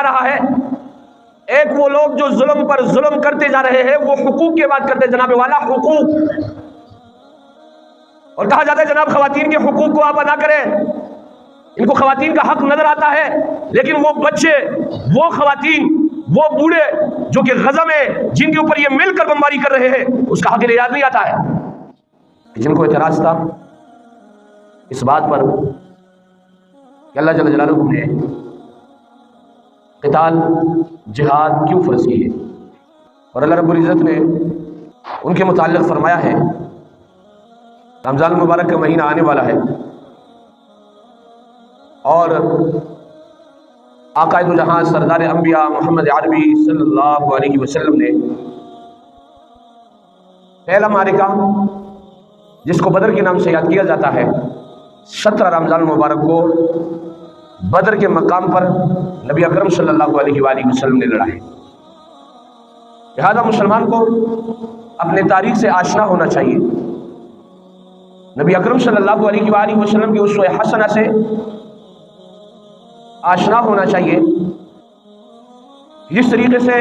رہا ہے، ایک وہ لوگ جو ظلم پر ظلم کرتے جا رہے ہیں، وہ حقوق کی بات کرتے ہیں جناب والا، حقوق، اور کہا جاتا ہے جناب خواتین کے حقوق کو آپ ادا کریں، ان کو خواتین کا حق نظر آتا ہے، لیکن وہ بچے، وہ خواتین، وہ بوڑھے جو کہ غزہ میں جن کے اوپر یہ مل کر بمباری کر رہے ہیں، اس کا حق انہیں یاد نہیں آتا ہے۔ جن کو اعتراض تھا اس بات پر کہ اللہ جل جلالہ نے قتال، جہاد کیوں فرض کی ہے، اور اللہ رب العزت نے ان کے متعلق فرمایا ہے رمضان المبارک کا مہینہ آنے والا ہے، اور آقائد جہاں سردار انبیاء محمد عربی صلی اللہ علیہ وسلم نے پہلا معرکہ جس کو بدر کے نام سے یاد کیا جاتا ہے، 17 رمضان المبارک کو بدر کے مقام پر نبی اکرم صلی اللہ علیہ وآلہ وسلم نے لڑا ہے۔ لہذا مسلمان کو اپنے تاریخ سے آشنا ہونا چاہیے، نبی اکرم صلی اللہ علیہ وآلہ وسلم کی اسوہ حسنہ سے آشنا ہونا چاہیے۔ جس طریقے سے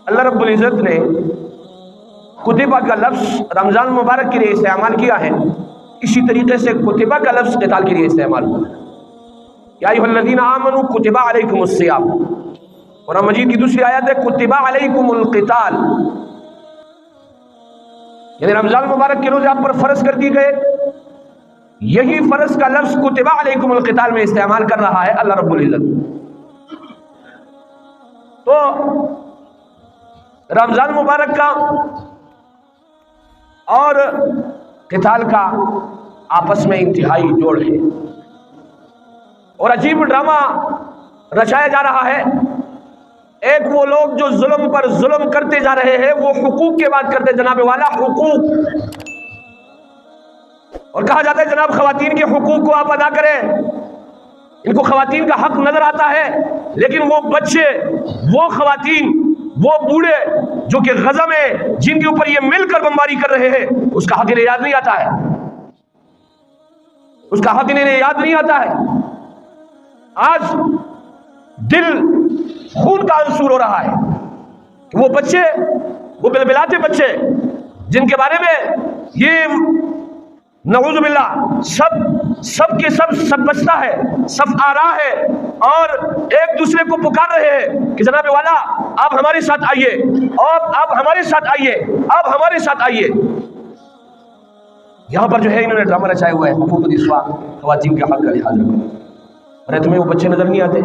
اللہ رب العزت نے کتبہ کا لفظ رمضان مبارک کے لیے استعمال کیا ہے، اسی طریقے سے کتبہ کا لفظ قتال کے لیے استعمال ہوا ہے۔ یا ایھا الذین آمنوا کتب علیکم الصیام، قرآن مجید کی دوسری آیت ہے کتب علیکم القتال، یعنی رمضان مبارک کے روزے آپ پر فرض کر دیے گئے۔ یہی فرض کا لفظ کتب علیکم القتال میں استعمال کر رہا ہے اللہ رب العزت۔ تو رمضان مبارک کا اور قتال کا آپس میں انتہائی جوڑ ہے، اور عجیب ڈرامہ رچایا جا رہا ہے۔ ایک وہ لوگ جو ظلم پر ظلم کرتے جا رہے ہیں، وہ حقوق کی بات کرتے ہیں جناب والا، حقوق، اور کہا جاتا ہے جناب خواتین کے حقوق کو آپ ادا کریں، ان کو خواتین کا حق نظر آتا ہے، لیکن وہ بچے، وہ خواتین، وہ بوڑھے جو کہ غزہ میں جن کے اوپر یہ مل کر بمباری کر رہے ہیں، اس کا حق انہیں یاد نہیں آتا ہے، اس کا حق انہیں یاد نہیں آتا ہے۔ آج دل خون کا آنسور ہو رہا ہے کہ وہ بچے، وہ بلبلاتے بچے جن کے بارے میں یہ نعوذ باللہ سب کے سب بچتا ہے، سب آ رہا ہے، اور ایک دوسرے کو پکار رہے ہیں کہ جناب والا آپ ہمارے ساتھ آئیے، اور آپ ہمارے ساتھ آئیے، آپ ہمارے ساتھ آئیے۔ یہاں پر جو ہے انہوں نے ڈرامہ رچایا ہوا ہے، حقوق النساء، خواتین کے حق کا لحاظ رکھو، ارے تمہیں وہ بچے نظر نہیں آتے؟